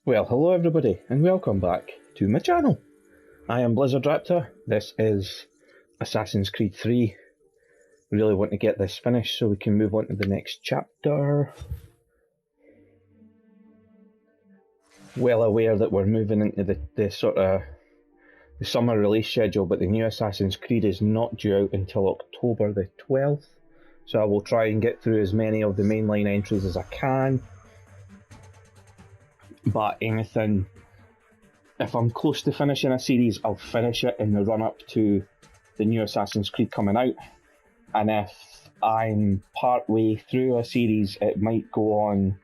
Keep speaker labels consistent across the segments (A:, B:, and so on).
A: Well, hello everybody, and welcome back to my channel. I am Blizzard Raptor. This is Assassin's Creed 3. Really want to get this finished so we can move on to the next chapter. Well aware that we're moving into the summer release schedule, but the new Assassin's Creed is not due out until October the 12th. So I will try and get through as many of the mainline entries as I can. But anything, if I'm close to finishing a series, I'll finish it in the run-up to the new Assassin's Creed coming out. And if I'm part way through a series, it might go on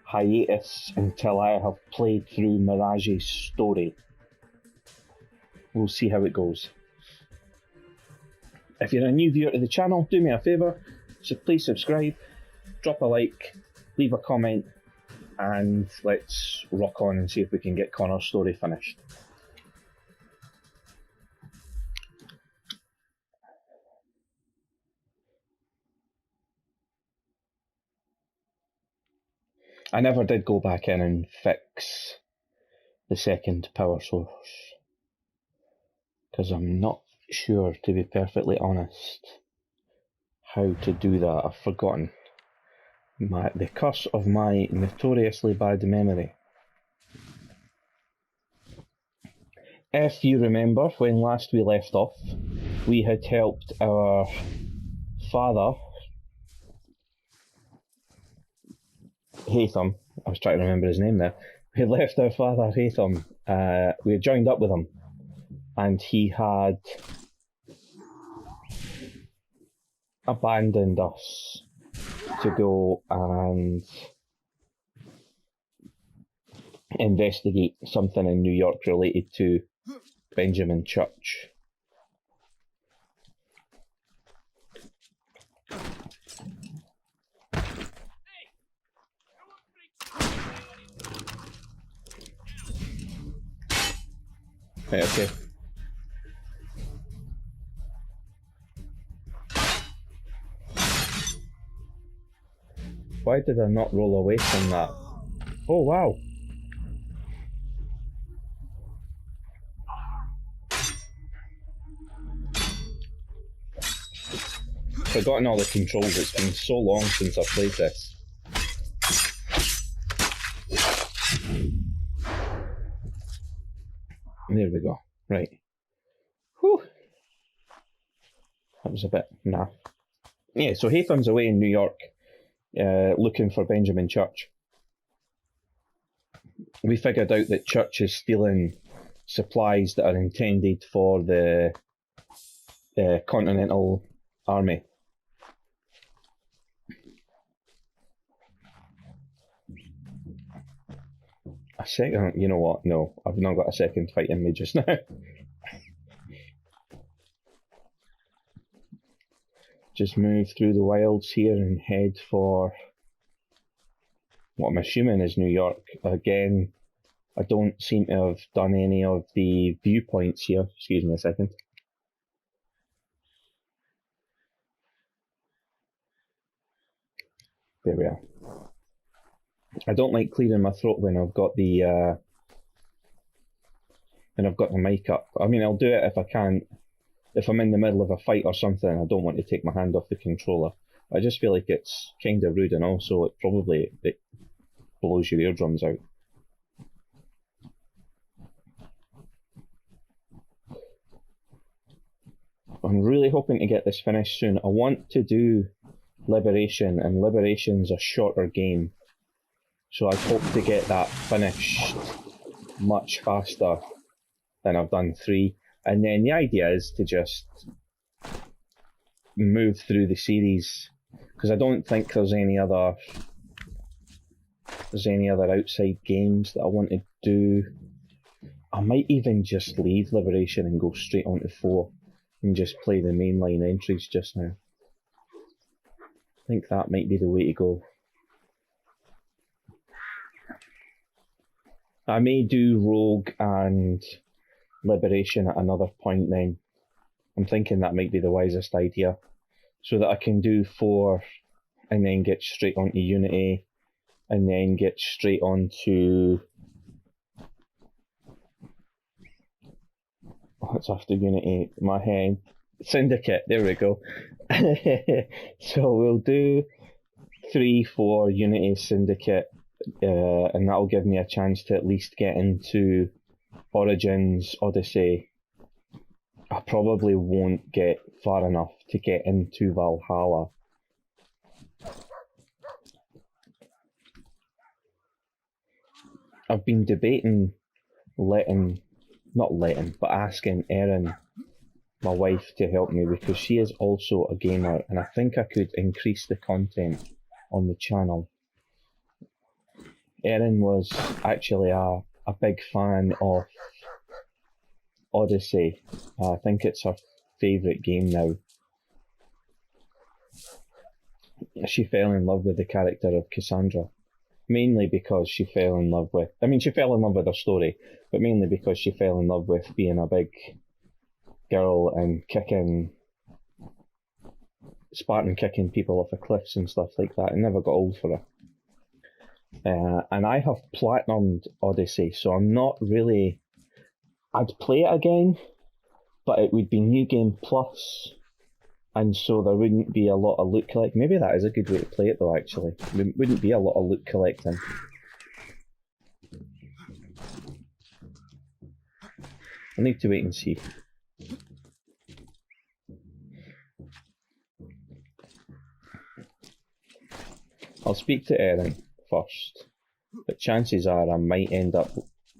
A: hiatus until I have played through Mirage's story. We'll see how it goes. If you're a new viewer to the channel, do me a favour, so please subscribe, drop a like, leave a comment, and let's rock on and see if we can get Connor's story finished. I never did go back in and fix the second power source, because I'm not sure, to be perfectly honest, how to do that. I've forgotten. The curse of my notoriously bad memory. If you remember, when last we left off, we had helped our father, Haytham. I was trying to remember his name there. We had left our father Haytham. We had joined up with him, and he had abandoned us to go and investigate something in New York related to Benjamin Church. Right, okay. Why did I not roll away from that? Oh wow! Forgotten all the controls, it's been so long since I've played this. There we go, right. Whew! That was a bit naff. Yeah, so Haytham's away in New York. Looking for Benjamin Church. We figured out that Church is stealing supplies that are intended for the Continental Army. A second, you know what? No, I've not got a second fight in me just now. Just move through the wilds here and head for what I'm assuming is New York. Again, I don't seem to have done any of the viewpoints here. Excuse me a second. There we are. I don't like clearing my throat when I've got the mic up. I mean, I'll do it if I can't. If I'm in the middle of a fight or something, I don't want to take my hand off the controller. I just feel like it's kind of rude, and also it blows your eardrums out. I'm really hoping to get this finished soon. I want to do Liberation, and Liberation's a shorter game, so I hope to get that finished much faster than I've done 3. And then the idea is to just move through the series, because I don't think there's any other outside games that I want to do. I might even just leave Liberation and go straight on to 4 and just play the mainline entries just now. I think that might be the way to go. I may do Rogue and Liberation at another point then. I'm thinking that might be the wisest idea, so that I can do 4 and then get straight onto Unity and then get straight onto What's after Unity? My head. Syndicate, there we go. So we'll do 3 for Unity Syndicate, and that'll give me a chance to at least get into Origins, Odyssey. I probably won't get far enough to get into Valhalla. I've been debating asking Erin, my wife, to help me, because she is also a gamer, and I think I could increase the content on the channel. Erin was actually a big fan of Odyssey. I think it's her favourite game now. She fell in love with the character of Cassandra, mainly because she fell in love with her story, but mainly because she fell in love with being a big girl and Spartan kicking people off of cliffs and stuff like that. It never got old for her. And I have platinumed Odyssey, so I'm not really... I'd play it again, but it would be New Game Plus, and so there wouldn't be a lot of loot collecting. Maybe that is a good way to play it though, actually. There wouldn't be a lot of loot collecting. I need to wait and see. I'll speak to Erin first, but chances are I might end up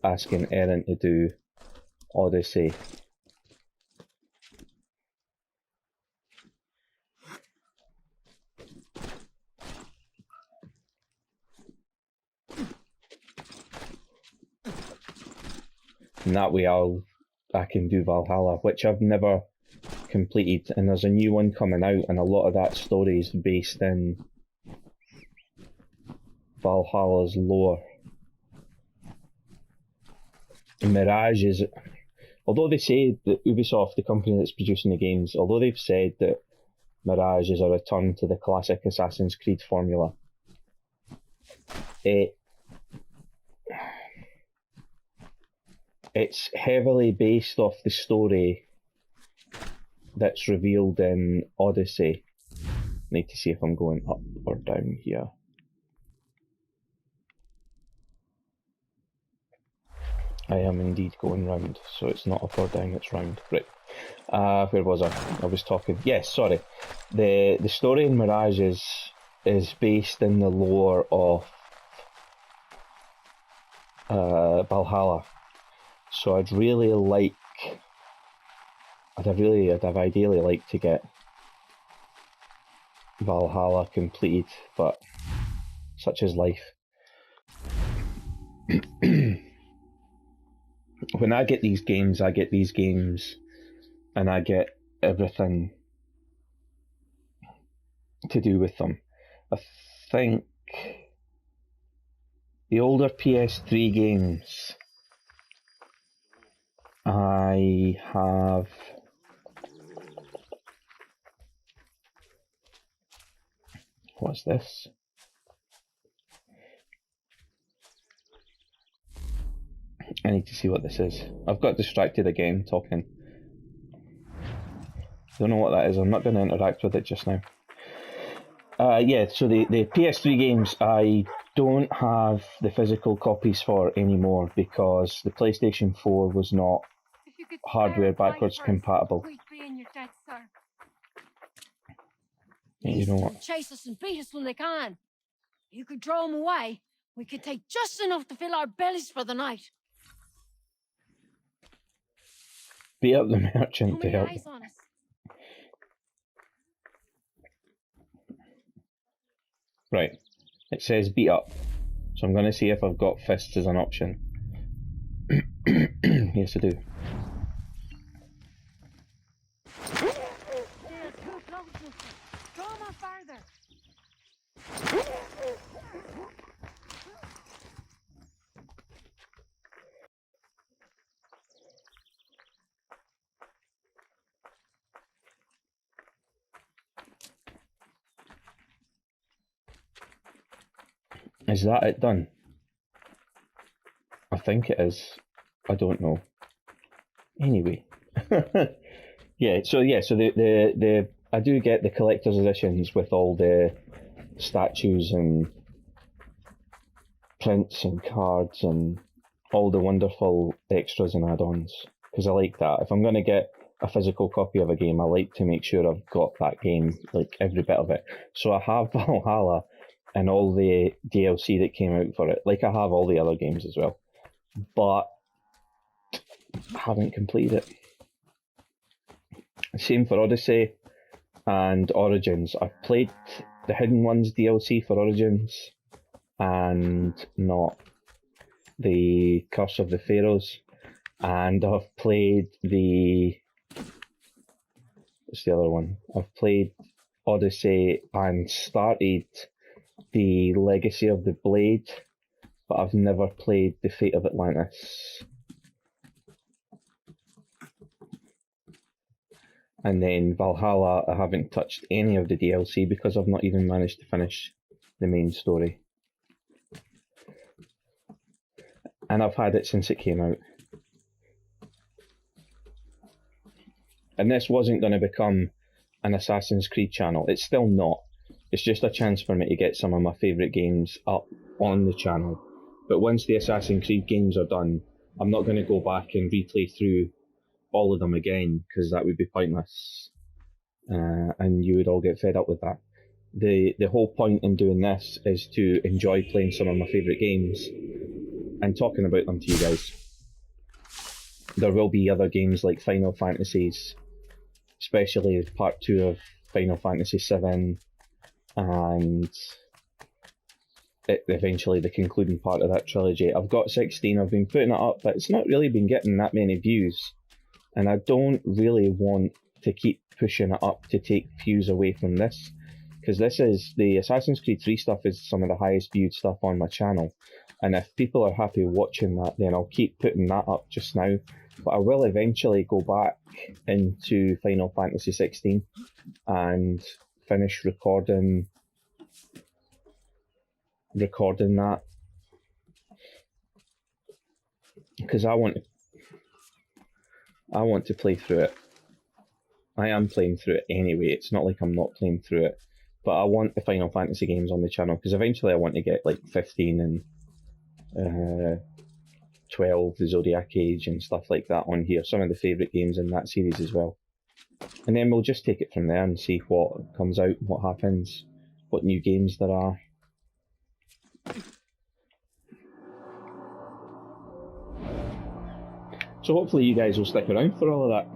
A: asking Erin to do Odyssey. And that way I can do Valhalla, which I've never completed, and there's a new one coming out, and a lot of that story is based in Valhalla's lore. Mirage is... Although they say that Ubisoft, the company that's producing the games, although they've said that Mirage is a return to the classic Assassin's Creed formula, it's heavily based off the story that's revealed in Odyssey. Need to see if I'm going up or down here. I am indeed going round, so it's not up or down, it's round. Right. Where was I? I was talking. Yes, sorry. The story in Mirage is based in the lore of Valhalla. So I'd have ideally liked to get Valhalla completed, but such is life. When I get these games, and I get everything to do with them. I think the older PS3 games, I have... What's this? I need to see what this is. I've got distracted again talking. Don't know what that is. I'm not going to interact with it just now. Yeah, so the PS3 games I don't have the physical copies for anymore because the PlayStation 4 was not hardware backwards compatible. Yeah, you know what?
B: Chase us and beat us when they can. You could draw them away. We could take just enough to fill our bellies for the night.
A: Beat up the merchant to help. Right, it says beat up, so I'm going to see if I've got fists as an option. Yes, I do. Is that it done? I think it is. I don't know. Anyway, Yeah, so the I do get the collector's editions with all the statues and prints and cards and all the wonderful extras and add-ons, because I like that. If I'm going to get a physical copy of a game, I like to make sure I've got that game, like every bit of it. So I have Valhalla and all the DLC that came out for it, like I have all the other games as well, but I haven't completed it. Same for Odyssey and Origins. I've played the Hidden Ones DLC for Origins and not the Curse of the Pharaohs, and I've played what's the other one? I've played Odyssey and started the Legacy of the Blade, but I've never played the Fate of Atlantis. And then Valhalla, I haven't touched any of the DLC because I've not even managed to finish the main story. And I've had it since it came out. And this wasn't going to become an Assassin's Creed channel. It's still not. It's just a chance for me to get some of my favourite games up on the channel. But once the Assassin's Creed games are done, I'm not going to go back and replay through all of them again, because that would be pointless. And you would all get fed up with that. The whole point in doing this is to enjoy playing some of my favourite games and talking about them to you guys. There will be other games like Final Fantasies, especially part 2 of Final Fantasy VII, and eventually the concluding part of that trilogy. I've got 16, I've been putting it up, but it's not really been getting that many views, and I don't really want to keep pushing it up to take views away from this, because this is, the Assassin's Creed 3 stuff is some of the highest viewed stuff on my channel, and if people are happy watching that, then I'll keep putting that up just now. But I will eventually go back into Final Fantasy 16 and finish recording that, because I want to play through it. I am playing through it anyway. It's not like I'm not playing through it, but I want the Final Fantasy games on the channel, because eventually I want to get like 15 and 12, the Zodiac Age and stuff like that on here, some of the favourite games in that series as well. And then we'll just take it from there and see what comes out, what happens, what new games there are. So hopefully you guys will stick around for all of that.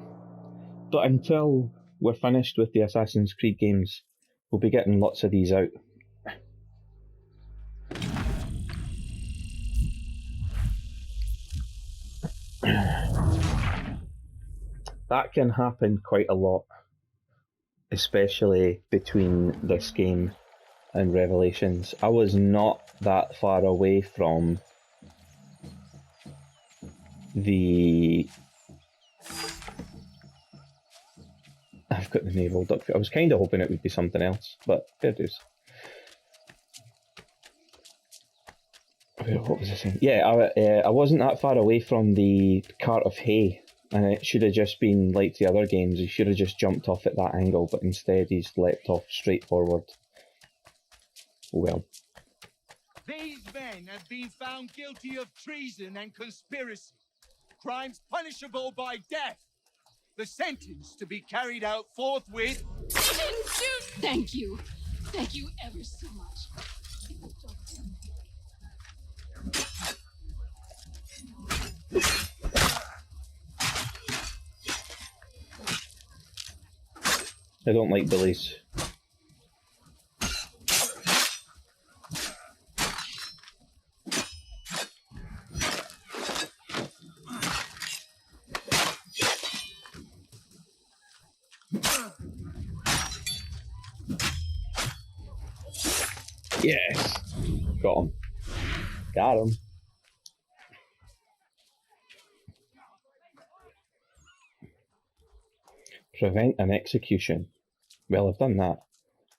A: But until we're finished with the Assassin's Creed games, we'll be getting lots of these out. That can happen quite a lot, especially between this game and Revelations. I was not that far away from I've got the naval duck. I was kind of hoping it would be something else, but there it is. What was I saying? Yeah, I wasn't that far away from the cart of hay, and it should have just been like the other games. He should have just jumped off at that angle, but instead he's leapt off straight forward. Well.
C: These men have been found guilty of treason and conspiracy, crimes punishable by death. The sentence to be carried out forthwith.
B: Thank you. Thank you ever so much.
A: I don't like bullies. Yes! Got him. Got him. Prevent an execution. Well, I've done that.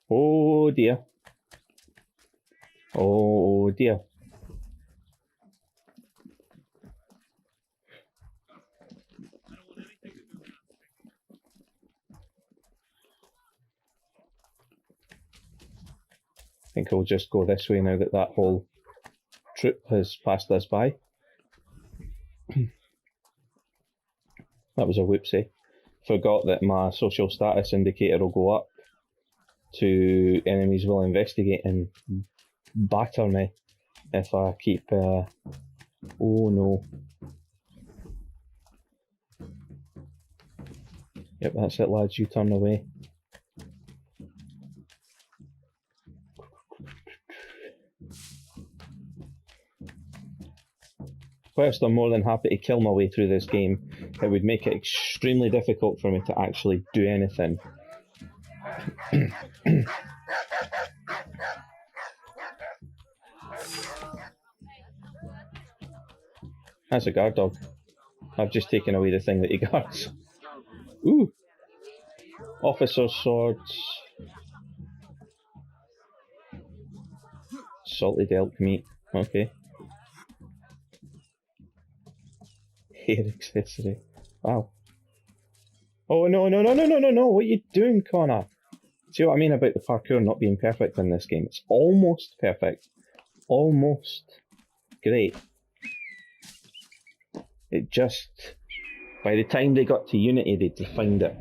A: Oh dear. Oh dear. think I'll just go this way now that that whole troop has passed us by. That was a whoopsie. Forgot that my social status indicator will go up to enemies will investigate and batter me if I keep... oh no. Yep, that's it lads, you turn away. Whilst I'm more than happy to kill my way through this game, it would make it extremely difficult for me to actually do anything. That's a guard dog. I've just taken away the thing that he guards. Ooh! Officer's swords. Salted elk meat. Okay. Hair accessory. Wow. Oh no, no, no, no, no, no, no! What are you doing, Connor? See what I mean about the parkour not being perfect in this game? It's almost perfect. Almost. Great. It just... By the time they got to Unity, they defined it.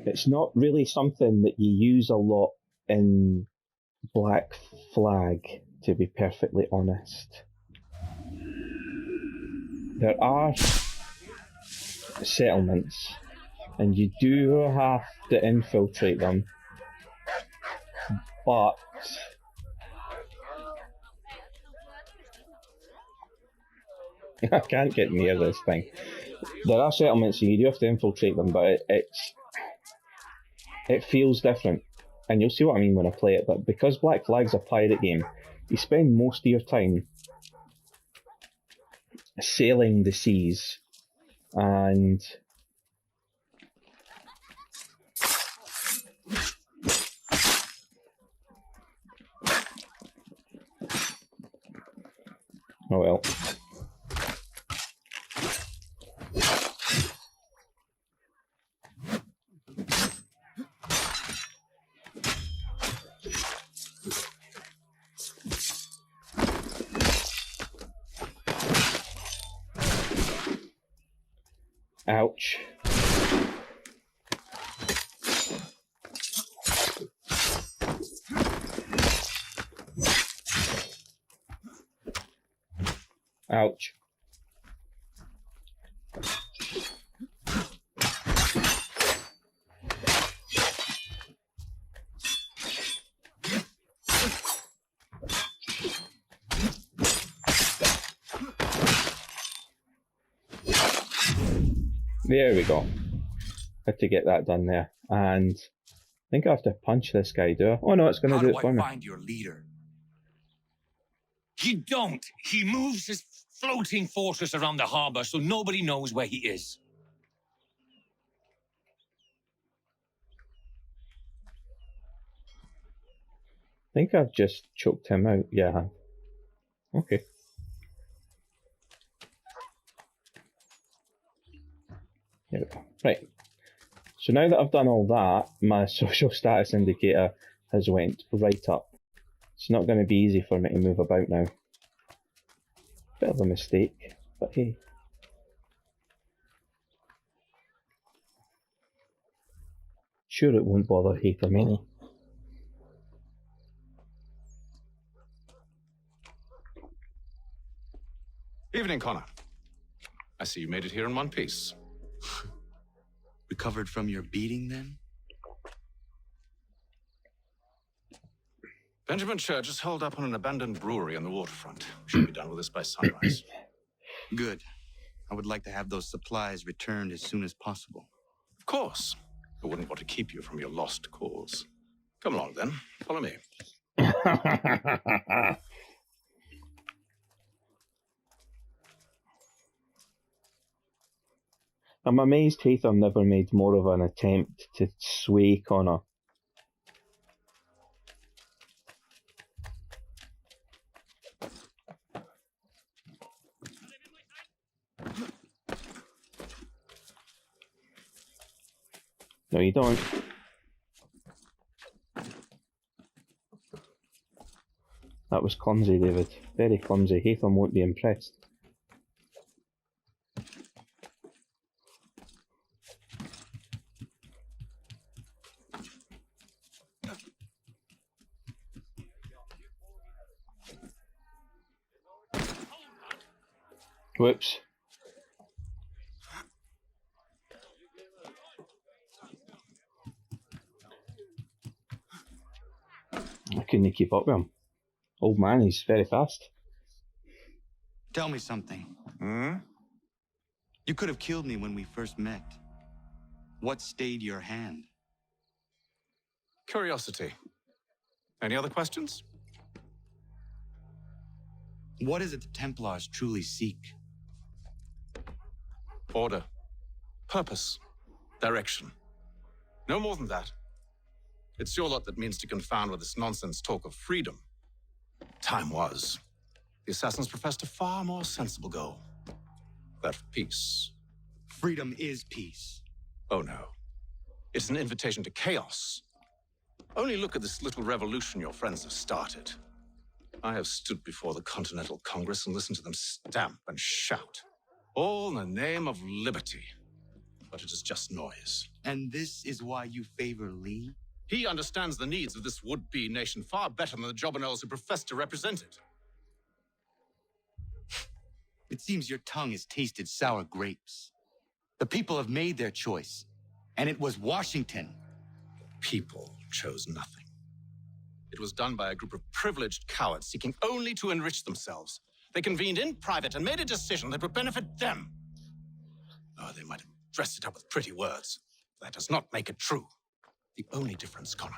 A: It's not really something that you use a lot in Black Flag, to be perfectly honest. There are settlements, and you do have to infiltrate them, but I can't get near this thing. There are settlements and you do have to infiltrate them, but it feels different. And you'll see what I mean when I play it, but because Black Flag's a pirate game, you spend most of your time sailing the seas, and oh well. Ouch. Ouch. There we go. Had to get that done there. And I think I have to punch this guy, do I? Oh no, it's going to do it for me.
C: How do I find your leader? You don't. He moves his floating fortress around the harbor so nobody knows where he is.
A: I think I've just choked him out. Yeah. Okay. There we go. Right. So now that I've done all that, my social status indicator has went right up. It's not going to be easy for me to move about now. Bit of a mistake, but hey. Sure it won't bother Hater many.
D: Evening, Connor. I see you made it here in one piece.
C: Recovered from your beating, then?
D: Benjamin Church is holed up on an abandoned brewery on the waterfront. We should be done with this by sunrise.
E: Good. I would like to have those supplies returned as soon as possible.
D: Of course. I wouldn't want to keep you from your lost cause. Come along, then. Follow me.
A: I'm amazed Hatham never made more of an attempt to sway Connor. No, you don't. that was clumsy, David. Very clumsy. Haytham won't be impressed. Whoops. I couldn't keep up with him. Old man, he's very fast.
E: Tell me something. You could have killed me when we first met. What stayed your hand?
D: Curiosity. Any other questions?
E: What is it the Templars truly seek?
D: Order. Purpose. Direction. No more than that. It's your lot that means to confound with this nonsense talk of freedom. Time was. The Assassins professed a far more sensible goal. That of peace.
E: Freedom is peace.
D: Oh no. It's an invitation to chaos. Only look at this little revolution your friends have started. I have stood before the Continental Congress and listened to them stamp and shout. All in the name of liberty. But it is just noise.
E: And this is why you favor Lee?
D: He understands the needs of this would-be nation far better than the jobberknolls who profess to represent it.
E: It seems your tongue has tasted sour grapes. The people have made their choice, and it was Washington.
D: People chose nothing. It was done by a group of privileged cowards seeking only to enrich themselves. They convened in private and made a decision that would benefit them. Oh, they might have dressed it up with pretty words. That does not make it true. The only difference, Connor,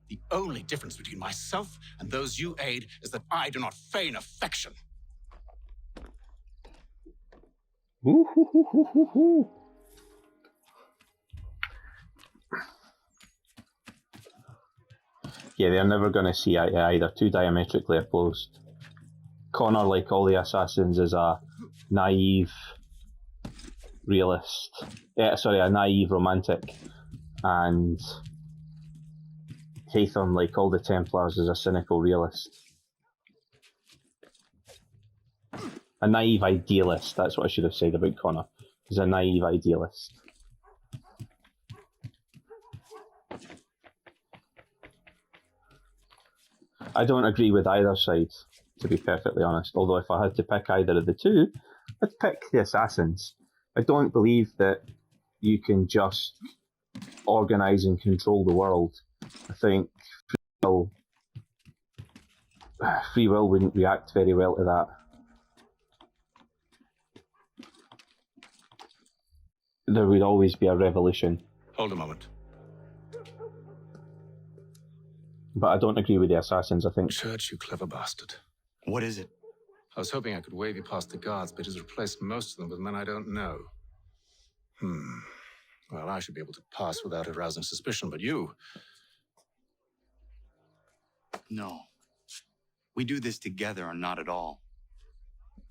D: the only difference between myself and those you aid is that I do not feign affection.
A: Woo-hoo-hoo-hoo-hoo-hoo. Yeah, they're never going to see eye to eye. They're too diametrically opposed. Connor, like all the assassins, is a naive realist. A naive romantic. And Haytham, like all the Templars, is a cynical realist. A naive idealist, that's what I should have said about Connor. He's a naive idealist. I don't agree with either side, to be perfectly honest. Although if I had to pick either of the two, I'd pick the Assassins. I don't believe that you can just organise and control the world. I think free will wouldn't react very well to that. There would always be a revolution.
D: Hold a moment.
A: But I don't agree with the Assassins, I think.
D: Church, you clever bastard.
E: What is it?
D: I was hoping I could wave you past the guards, but he's replaced most of them with men I don't know. Well, I should be able to pass without arousing suspicion, but you...
E: No. We do this together or not at all.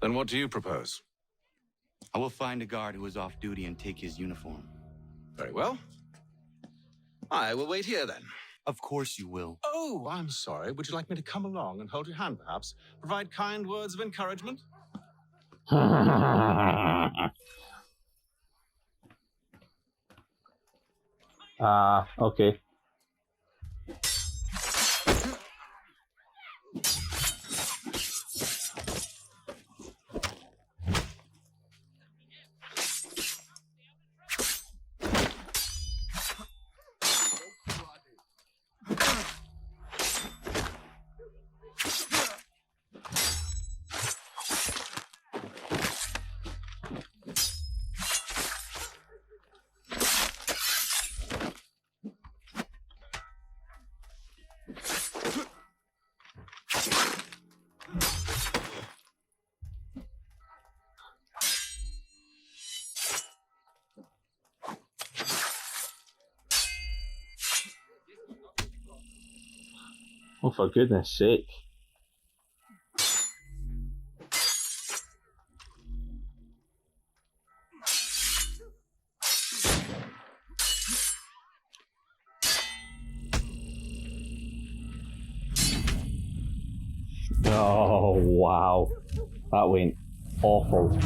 D: Then what do you propose?
E: I will find a guard who is off duty and take his uniform.
D: Very well. I will wait here then.
E: Of course you will.
D: Oh, I'm sorry. Would you like me to come along and hold your hand, perhaps? Provide kind words of encouragement?
A: Okay. Oh, for goodness sake. Oh, wow. That went awful.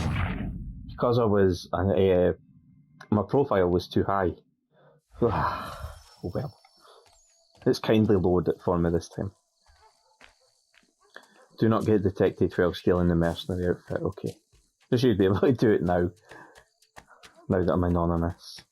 A: Because I was... my profile was too high. Oh, well. It's kindly lowered it for me this time. Do not get detected while stealing the mercenary outfit. Okay. I should be able to do it now. Now that I'm anonymous.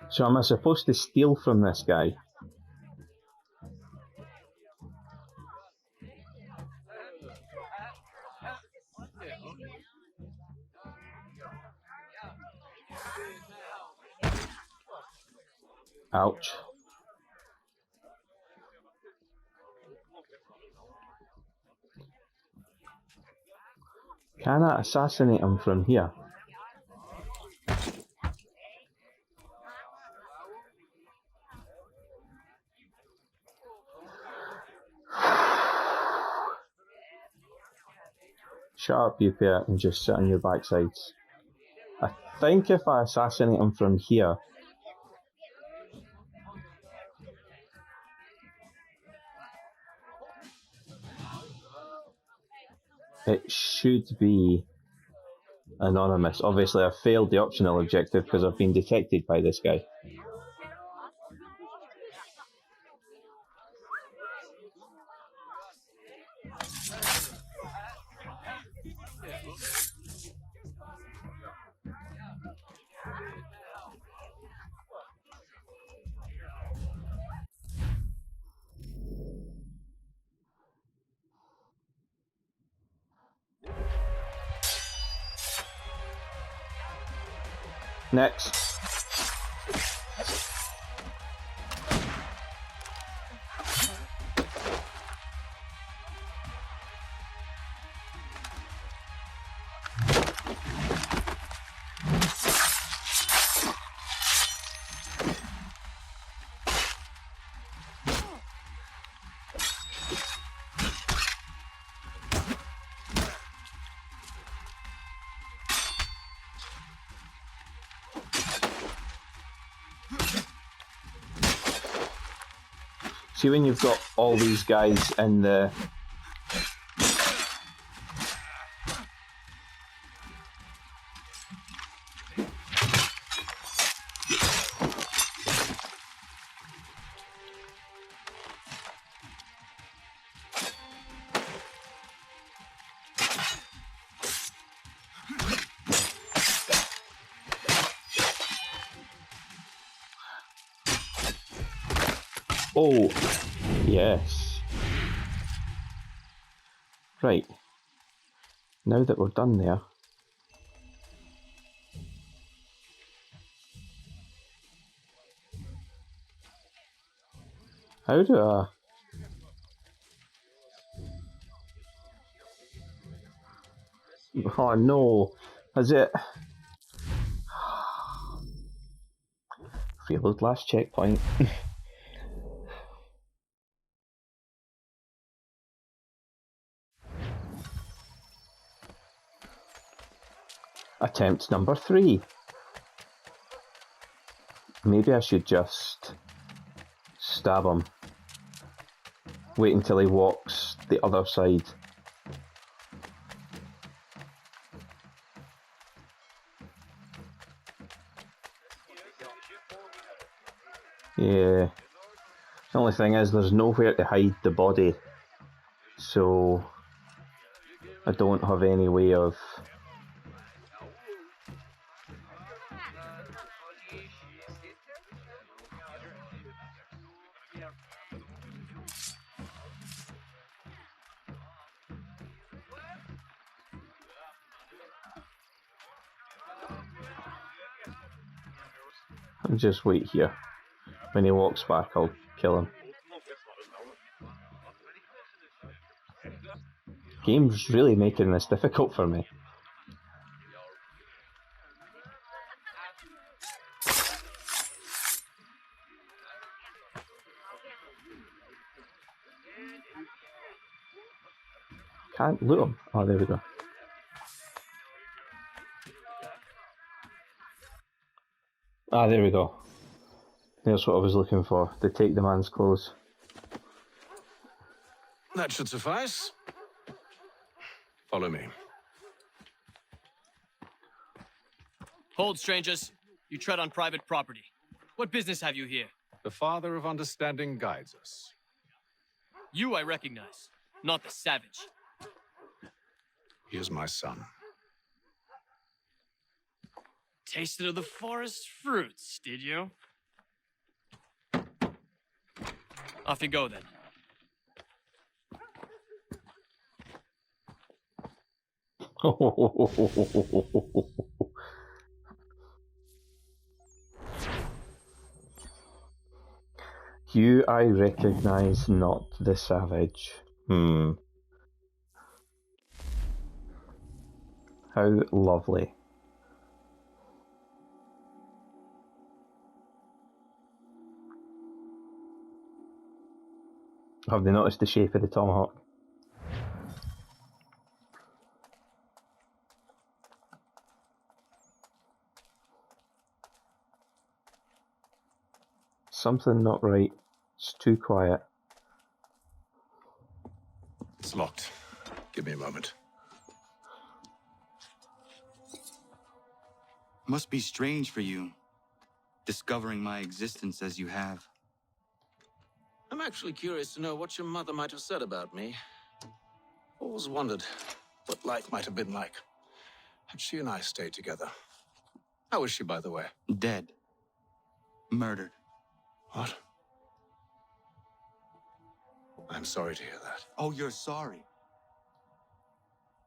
A: So am I supposed to steal from this guy? Ouch. Can I assassinate him from here? Shut up, you pair, and just sit on your backsides. I think if I assassinate him from here... it should be anonymous. Obviously, I've failed the optional objective because I've been detected by this guy. Next. See, when you've got all these guys in the... Oh, yes. Right. Now that we're done there... how do I... oh no, has it... failed last checkpoint. Attempt number 3. Maybe I should just stab him. Wait until he walks the other side. Yeah. The only thing is there's nowhere to hide the body. So I don't have any way of... I'll just wait here. When he walks back, I'll kill him. Game's really making this difficult for me. Can't loot them. Oh, there we go. Ah, there we go. There's what I was looking for. They take the man's clothes.
D: That should suffice. Follow me.
F: Hold, strangers. You tread on private property. What business have you here?
D: The Father of Understanding guides us.
F: You I recognize, not the savage.
D: He is my son.
F: Tasted of the forest fruits, did you? Off you go, then.
A: You I recognize, not the savage. How lovely. Have they noticed the shape of the tomahawk? Something not right. It's too quiet.
D: It's locked. Give me a moment.
E: Must be strange for you, discovering my existence as you have.
D: I'm actually curious to know what your mother might have said about me. Always wondered what life might have been like had she and I stayed together. How is she, by the way?
E: Dead. Murdered.
D: What? I'm sorry to hear that.
E: Oh, you're sorry.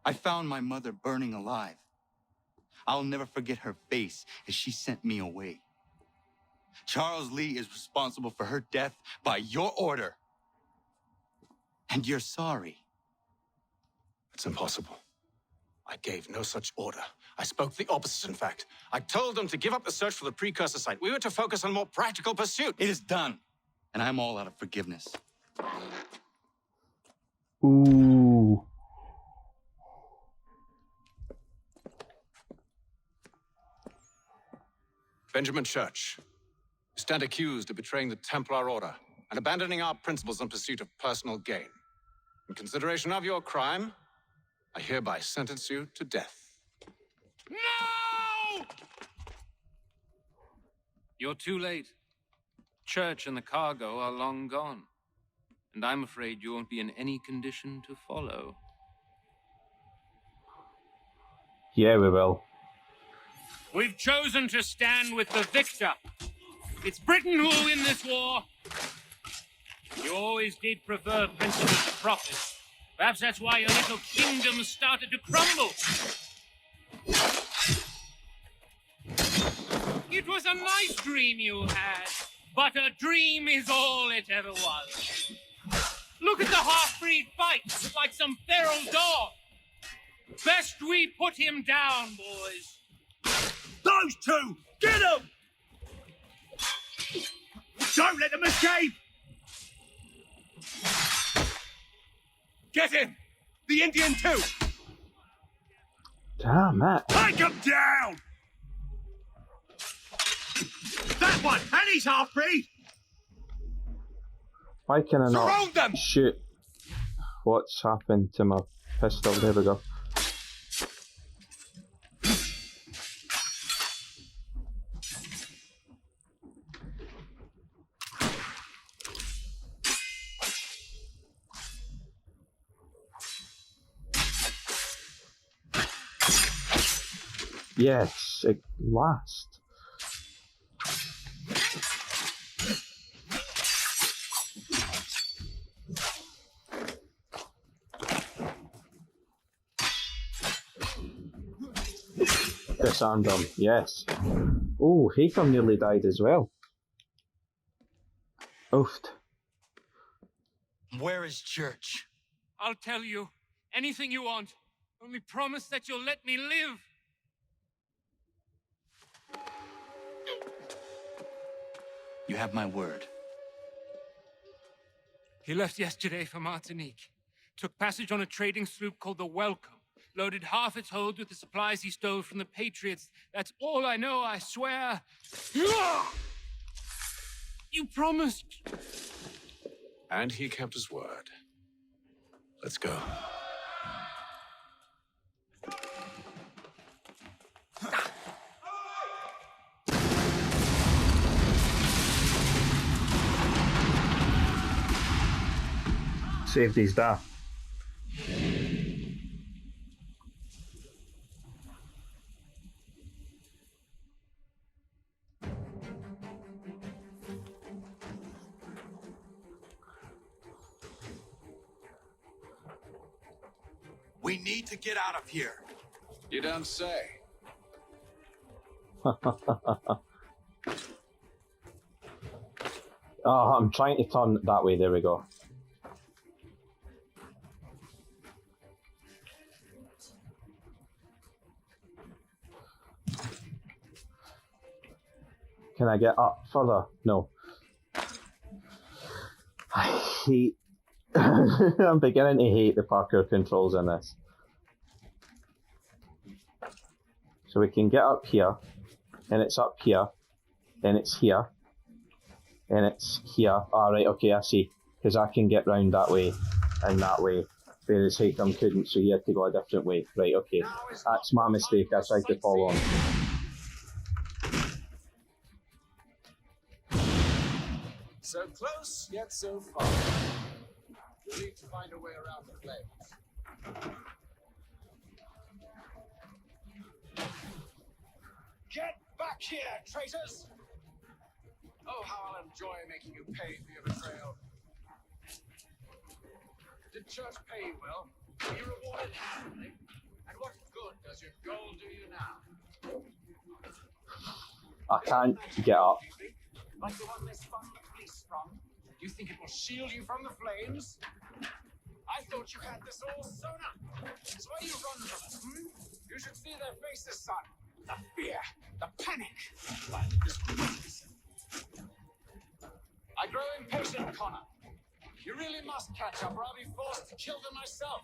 E: I found my mother burning alive. I'll never forget her face as she sent me away. Charles Lee is responsible for her death by your order. And you're sorry.
D: It's impossible. I gave no such order. I spoke the opposite, in fact. I told them to give up the search for the precursor site. We were to focus on more practical pursuit.
E: It is done. And I'm all out of forgiveness.
A: Ooh.
D: Benjamin Church, you stand accused of betraying the Templar Order and abandoning our principles in pursuit of personal gain. In consideration of your crime, I hereby sentence you to death.
G: No! You're too late. Church and the cargo are long gone. And I'm afraid you won't be in any condition to follow.
A: Yeah, we will.
G: We've chosen to stand with the victor. It's Britain who will win this war. You always did prefer principle to profit. Perhaps that's why your little kingdom started to crumble. It was a nice dream you had, but a dream is all it ever was. Look at the half-breed fight like some feral dog. Best we put him down, boys.
C: Those two! Get them! Don't let them escape! Get him! The Indian too!
A: Damn it.
C: Take him down! That one! And he's half-breed!
A: Why can I not
C: Surround them!
A: shoot? What's happened to my pistol? There we go. Yes, at last. Disarmed him, yes. Oh, Haytham nearly died as well. Oofed.
E: Where is Church?
G: I'll tell you. Anything you want. Only promise that you'll let me live.
E: You have my word.
G: He left yesterday for Martinique. Took passage on a trading sloop called the Welcome. Loaded half its hold with the supplies he stole from the Patriots. That's all I know, I swear. You promised.
D: And he kept his word. Let's go.
A: Saved his dad.
E: We need to get out of here.
D: You don't say.
A: Oh, I'm trying to turn that way. There we go. Can I get up further? No. I hate... I'm beginning to hate the parkour controls in this. So we can get up here, and it's up here, and it's here, and it's here. Alright, okay, I see. Because I can get round that way, and that way. Whereas Haytham couldn't, so he had to go a different way. Right, okay. That's my mistake, I tried to follow on.
D: So close, yet so far. We'll need to find a way around the flames. Get back here, traitors! Oh, how I'll enjoy making you pay for your betrayal. Did church pay you well? Were you rewarded handsomely? And what good does your gold do you now?
A: I can't get up.
D: Like the one they spun the police from? You think it will shield you from the flames? I thought you had this all sewn up. So why do you run from them? You should see their faces, son. The fear, the panic. I grow impatient, Connor. You really must catch up, or I'll be forced to kill them myself.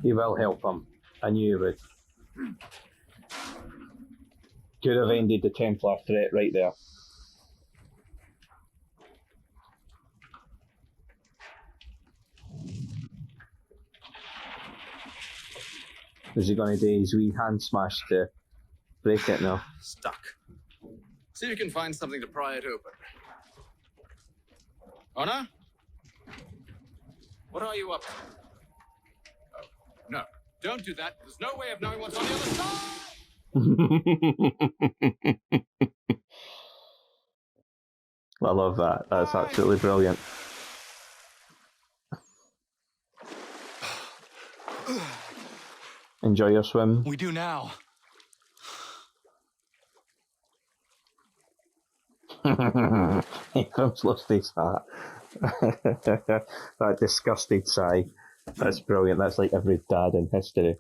A: You will help him. I knew you would. Could have ended the Templar threat right there. Is he going to do his wee hand smash to break it now?
D: Stuck. See if you can find something to pry it open. Honor? What are you up to? Oh, no. Don't do that. There's no way of knowing what's on the other side!
A: I love that. That's absolutely brilliant. Enjoy your swim.
E: We do now.
A: He's lost his hat. That disgusted sigh. That's brilliant. That's like every dad in history.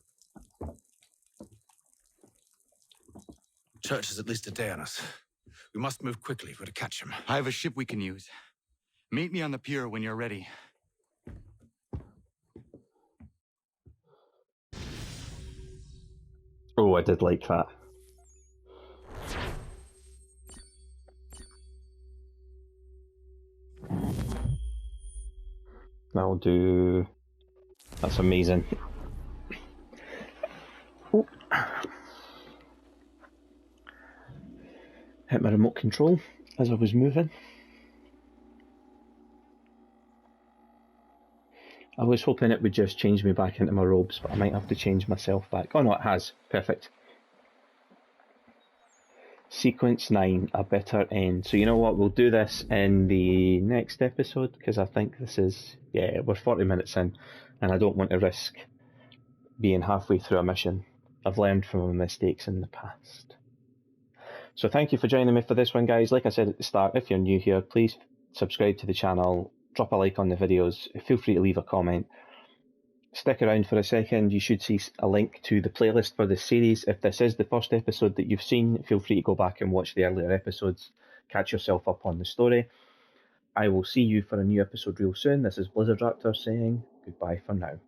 D: Church is at least a day on us. We must move quickly if we're to catch him.
E: I have a ship we can use. Meet me on the pier when you're ready.
A: Oh, I did like that. That'll do. That's amazing. Oh. Hit my remote control as I was moving. I was hoping it would just change me back into my robes, but I might have to change myself back. Oh no, it has. Perfect. Sequence 9, A Bitter End. So you know what, we'll do this in the next episode, because I think this is, yeah, we're 40 minutes in, and I don't want to risk being halfway through a mission. I've learned from my mistakes in the past. So thank you for joining me for this one, guys. Like I said at the start, if you're new here, please subscribe to the channel, drop a like on the videos, feel free to leave a comment. Stick around for a second, you should see a link to the playlist for this series. If this is the first episode that you've seen, feel free to go back and watch the earlier episodes, catch yourself up on the story. I will see you for a new episode real soon. This is Blizzard Raptor saying goodbye for now.